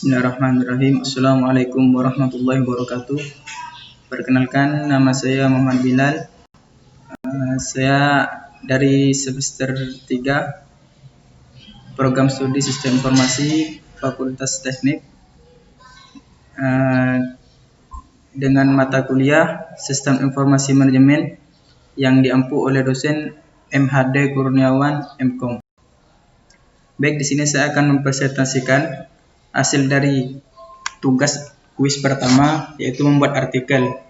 Bismillahirrahmanirrahim. Assalamualaikum warahmatullahi wabarakatuh. Perkenalkan, nama saya Muhammad Bilal. Saya dari semester 3 Program Studi Sistem Informasi Fakultas Teknik dengan mata kuliah Sistem Informasi Manajemen yang diampu oleh dosen MHD Kurniawan MKom. Baik, di sini saya akan mempresentasikan hasil dari tugas kuis pertama, yaitu membuat artikel,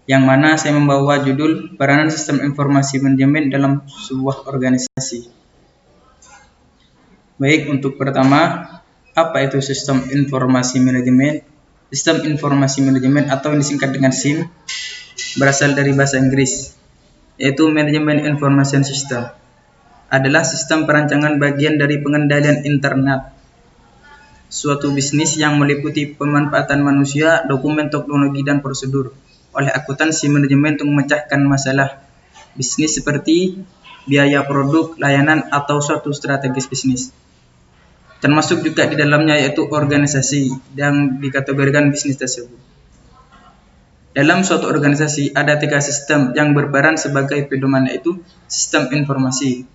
yang mana saya membawa judul Peranan Sistem Informasi Manajemen dalam sebuah organisasi. Baik, untuk pertama, apa itu Sistem Informasi Manajemen? Sistem Informasi Manajemen atau yang disingkat dengan SIM berasal dari bahasa Inggris, yaitu Management Information System. Adalah sistem perancangan bagian dari pengendalian internet suatu bisnis yang meliputi pemanfaatan manusia, dokumen, teknologi, dan prosedur oleh akuntansi manajemen untuk memecahkan masalah bisnis seperti biaya produk, layanan, atau suatu strategis bisnis. Termasuk juga di dalamnya yaitu organisasi yang dikategorikan bisnis tersebut. Dalam suatu organisasi ada 3 sistem yang berperan sebagai pedoman, yaitu sistem informasi.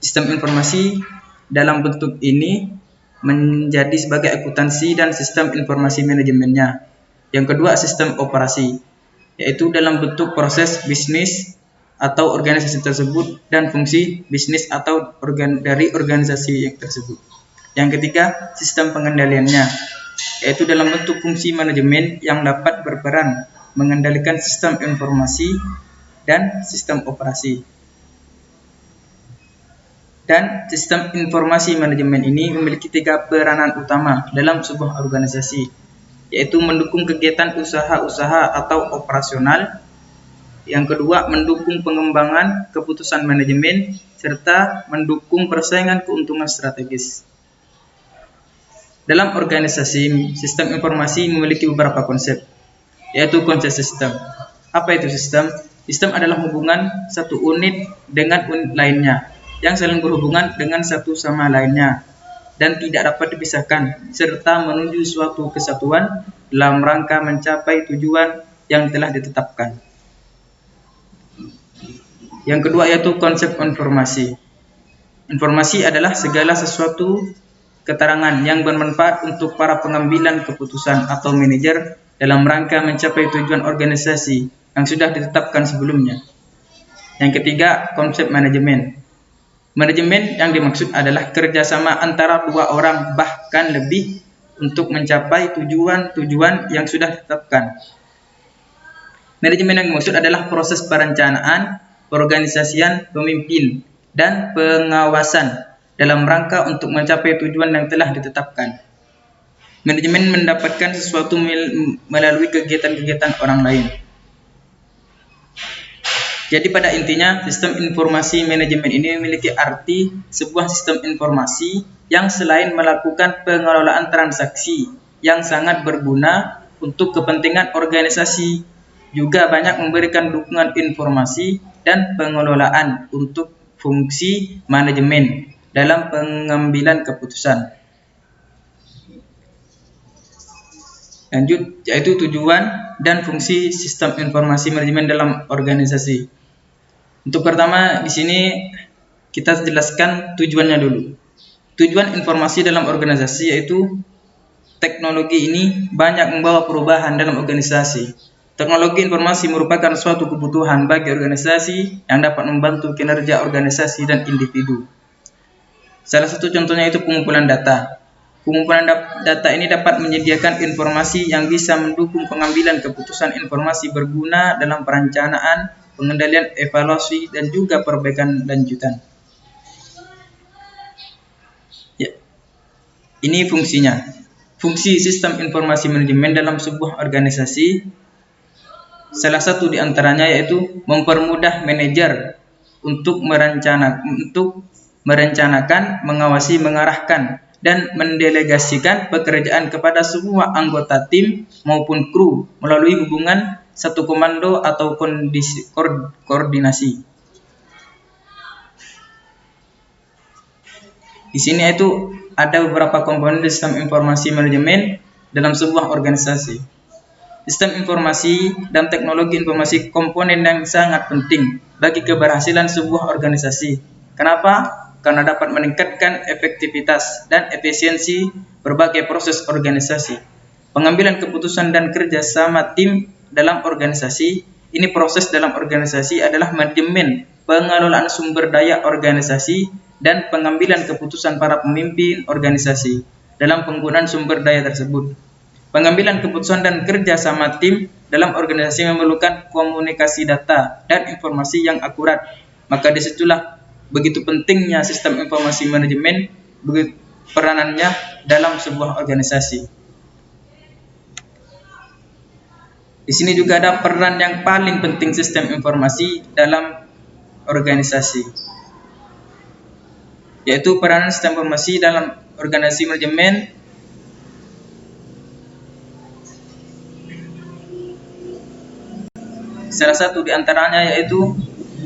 Sistem informasi dalam bentuk ini menjadi sebagai akuntansi dan sistem informasi manajemennya. Yang kedua, sistem operasi, yaitu dalam bentuk proses bisnis atau organisasi tersebut dan fungsi bisnis atau dari organisasi yang tersebut. Yang ketiga, sistem pengendaliannya, yaitu dalam bentuk fungsi manajemen yang dapat berperan mengendalikan sistem informasi dan sistem operasi. Dan sistem informasi manajemen ini memiliki 3 peranan utama dalam sebuah organisasi, yaitu mendukung kegiatan usaha-usaha atau operasional. Yang kedua, mendukung pengembangan keputusan manajemen, serta mendukung persaingan keuntungan strategis. Dalam organisasi, sistem informasi memiliki beberapa konsep, yaitu konsep sistem. Apa itu sistem? Sistem adalah hubungan satu unit dengan unit lainnya yang saling berhubungan dengan satu sama lainnya dan tidak dapat dipisahkan, serta menuju suatu kesatuan dalam rangka mencapai tujuan yang telah ditetapkan. Yang kedua yaitu konsep informasi. Informasi adalah segala sesuatu keterangan yang bermanfaat untuk para pengambilan keputusan atau manajer dalam rangka mencapai tujuan organisasi yang sudah ditetapkan sebelumnya. Yang ketiga, konsep manajemen. Manajemen yang dimaksud adalah kerjasama antara 2 orang bahkan lebih untuk mencapai tujuan-tujuan yang sudah ditetapkan. Manajemen yang dimaksud adalah proses perencanaan, perorganisasian, pemimpin, dan pengawasan dalam rangka untuk mencapai tujuan yang telah ditetapkan. Manajemen mendapatkan sesuatu melalui kegiatan-kegiatan orang lain. Jadi pada intinya, sistem informasi manajemen ini memiliki arti sebuah sistem informasi yang selain melakukan pengelolaan transaksi yang sangat berguna untuk kepentingan organisasi, juga banyak memberikan dukungan informasi dan pengelolaan untuk fungsi manajemen dalam pengambilan keputusan. Lanjut, yaitu tujuan dan fungsi sistem informasi manajemen dalam organisasi. Untuk pertama, di sini kita jelaskan tujuannya dulu. Tujuan informasi dalam organisasi yaitu teknologi ini banyak membawa perubahan dalam organisasi. Teknologi informasi merupakan suatu kebutuhan bagi organisasi yang dapat membantu kinerja organisasi dan individu. Salah satu contohnya itu pengumpulan data. Pengumpulan data ini dapat menyediakan informasi yang bisa mendukung pengambilan keputusan informasi berguna dalam perencanaan, pengendalian, evaluasi, dan juga perbaikan lanjutan. Ya, ini fungsinya. Fungsi sistem informasi manajemen dalam sebuah organisasi, salah satu di antaranya yaitu mempermudah manajer untuk merencanakan, mengawasi, mengarahkan, dan mendelegasikan pekerjaan kepada semua anggota tim maupun kru melalui hubungan satu komando atau koordinasi. Di sini itu ada beberapa komponen sistem informasi manajemen dalam sebuah organisasi. Sistem informasi dan teknologi informasi komponen yang sangat penting bagi keberhasilan sebuah organisasi. Kenapa? Karena dapat meningkatkan efektivitas dan efisiensi berbagai proses organisasi. Pengambilan keputusan dan kerjasama tim dalam organisasi. Ini proses dalam organisasi adalah manajemen, pengelolaan sumber daya organisasi, dan pengambilan keputusan para pemimpin organisasi dalam penggunaan sumber daya tersebut. Pengambilan keputusan dan kerjasama tim dalam organisasi memerlukan komunikasi data dan informasi yang akurat. Maka disitulah begitu pentingnya sistem informasi manajemen, peranannya dalam sebuah organisasi. Di sini juga ada peran yang paling penting sistem informasi dalam organisasi, yaitu peranan sistem informasi dalam organisasi manajemen. Salah satu di antaranya yaitu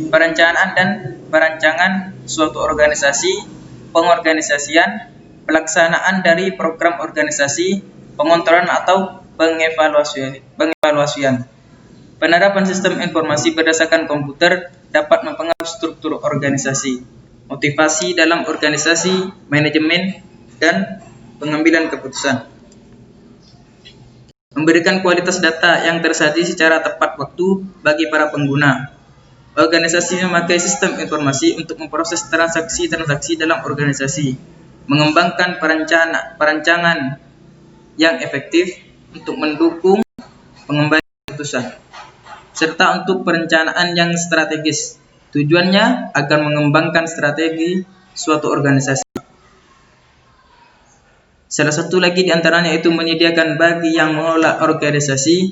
perencanaan dan perancangan suatu organisasi, pengorganisasian, pelaksanaan dari program organisasi, pengontrolan atau pengevaluasian. Penerapan sistem informasi berdasarkan komputer dapat mempengaruhi struktur organisasi, motivasi dalam organisasi, manajemen, dan pengambilan keputusan. Memberikan kualitas data yang tersaji secara tepat waktu bagi para pengguna. Organisasi memakai sistem informasi untuk memproses transaksi-transaksi dalam organisasi, mengembangkan perancangan yang efektif untuk mendukung pengembangan keputusan, serta untuk perencanaan yang strategis. Tujuannya agar mengembangkan strategi suatu organisasi. Salah satu lagi di antaranya itu menyediakan bagi yang mengelola organisasi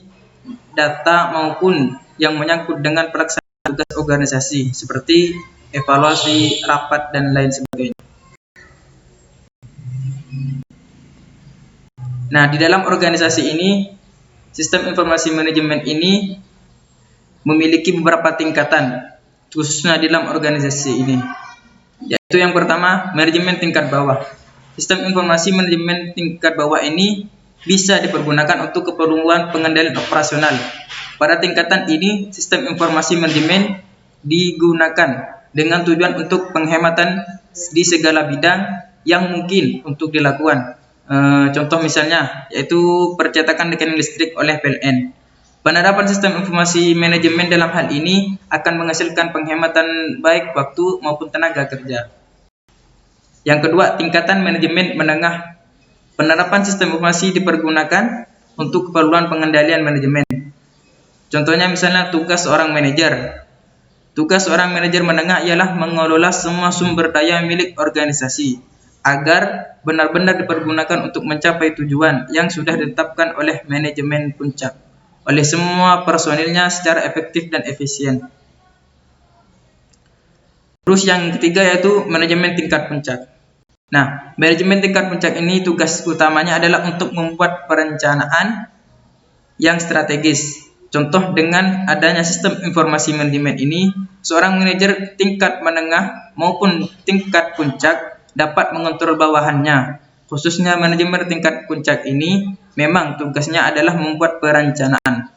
data maupun yang menyangkut dengan pelaksanaan tugas organisasi seperti evaluasi, rapat, dan lain sebagainya. Nah, di dalam organisasi ini, sistem informasi manajemen ini memiliki beberapa tingkatan, khususnya di dalam organisasi ini. Yaitu yang pertama, manajemen tingkat bawah. Sistem informasi manajemen tingkat bawah ini bisa dipergunakan untuk keperluan pengendalian operasional. Pada tingkatan ini, sistem informasi manajemen digunakan dengan tujuan untuk penghematan di segala bidang yang mungkin untuk dilakukan. Contoh misalnya yaitu percetakan rekening listrik oleh PLN. Penerapan sistem informasi manajemen dalam hal ini akan menghasilkan penghematan baik waktu maupun tenaga kerja. Yang kedua, tingkatan manajemen menengah. Penerapan sistem informasi dipergunakan untuk keperluan pengendalian manajemen. Contohnya misalnya tugas seorang manajer. Tugas seorang manajer menengah ialah mengelola semua sumber daya milik organisasi agar benar-benar dipergunakan untuk mencapai tujuan yang sudah ditetapkan oleh manajemen puncak oleh semua personilnya secara efektif dan efisien. Terus yang ketiga yaitu manajemen tingkat puncak. Nah, manajemen tingkat puncak ini tugas utamanya adalah untuk membuat perencanaan yang strategis. Contoh dengan adanya sistem informasi manajemen ini, seorang manajer tingkat menengah maupun tingkat puncak dapat mengontrol bawahannya. Khususnya manajemen tingkat puncak ini memang tugasnya adalah membuat perencanaan.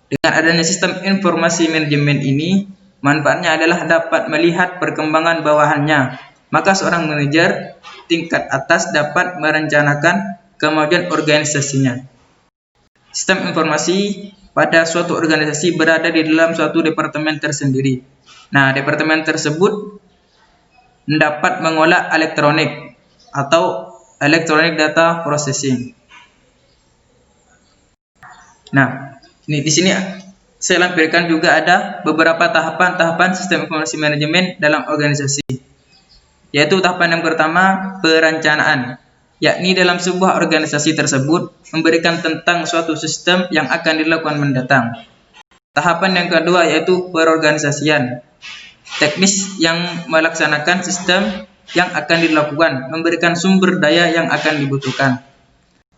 Dengan adanya sistem informasi manajemen ini, manfaatnya adalah dapat melihat perkembangan bawahannya. Maka seorang manajer tingkat atas dapat merencanakan kemajuan organisasinya. Sistem informasi pada suatu organisasi berada di dalam suatu departemen tersendiri. Nah, departemen tersebut dapat mengolah elektronik atau electronic data processing. Nah, di sini saya lampirkan juga ada beberapa tahapan-tahapan sistem informasi manajemen dalam organisasi. Yaitu tahapan yang pertama, perencanaan. Yakni dalam sebuah organisasi tersebut memberikan tentang suatu sistem yang akan dilakukan mendatang. Tahapan yang kedua yaitu perorganisasian. Teknis yang melaksanakan sistem yang akan dilakukan, memberikan sumber daya yang akan dibutuhkan.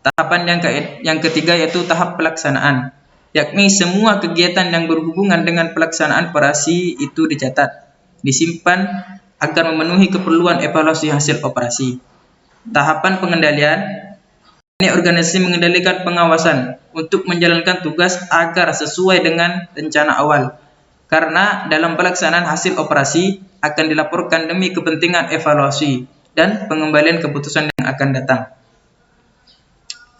Tahapan yang ketiga yaitu tahap pelaksanaan, yakni semua kegiatan yang berhubungan dengan pelaksanaan operasi itu dicatat, disimpan agar memenuhi keperluan evaluasi hasil operasi. Tahapan pengendalian. Ini organisasi mengendalikan pengawasan untuk menjalankan tugas agar sesuai dengan rencana awal. Karena dalam pelaksanaan hasil operasi akan dilaporkan demi kepentingan evaluasi dan pengembalian keputusan yang akan datang.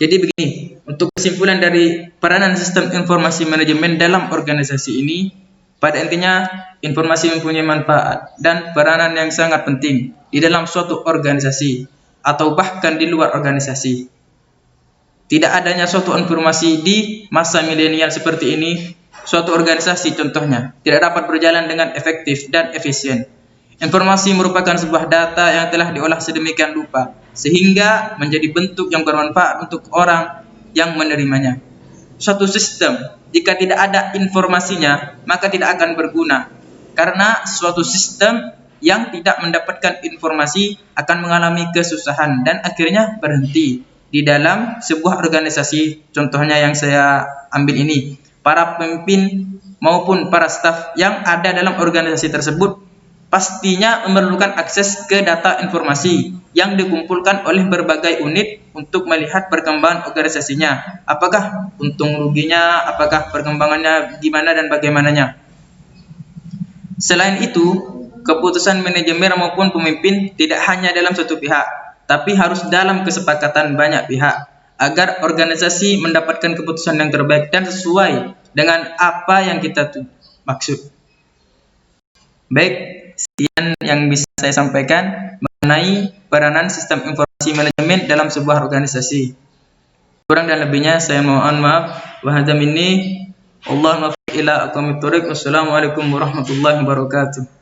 Jadi begini, untuk kesimpulan dari peranan sistem informasi manajemen dalam organisasi ini, pada intinya informasi mempunyai manfaat dan peranan yang sangat penting di dalam suatu organisasi atau bahkan di luar organisasi. Tidak adanya suatu informasi di masa milenial seperti ini, suatu organisasi contohnya tidak dapat berjalan dengan efektif dan efisien. Informasi merupakan sebuah data yang telah diolah sedemikian rupa sehingga menjadi bentuk yang bermanfaat untuk orang yang menerimanya. Suatu sistem jika tidak ada informasinya maka tidak akan berguna, karena suatu sistem yang tidak mendapatkan informasi akan mengalami kesusahan dan akhirnya berhenti di dalam sebuah organisasi. Contohnya yang saya ambil ini, para pemimpin maupun para staf yang ada dalam organisasi tersebut pastinya memerlukan akses ke data informasi yang dikumpulkan oleh berbagai unit untuk melihat perkembangan organisasinya. Apakah untung ruginya, apakah perkembangannya gimana dan bagaimananya. Selain itu, keputusan manajemen maupun pemimpin tidak hanya dalam satu pihak, tapi harus dalam kesepakatan banyak pihak agar organisasi mendapatkan keputusan yang terbaik dan sesuai dengan apa yang kita maksud. Baik, sekian yang bisa saya sampaikan mengenai peranan sistem informasi manajemen dalam sebuah organisasi. Kurang dan lebihnya saya mohon maaf. Wa hadza minni, Allahumma fi ila aqwamit thoriq. Wassalamualaikum warahmatullahi wabarakatuh.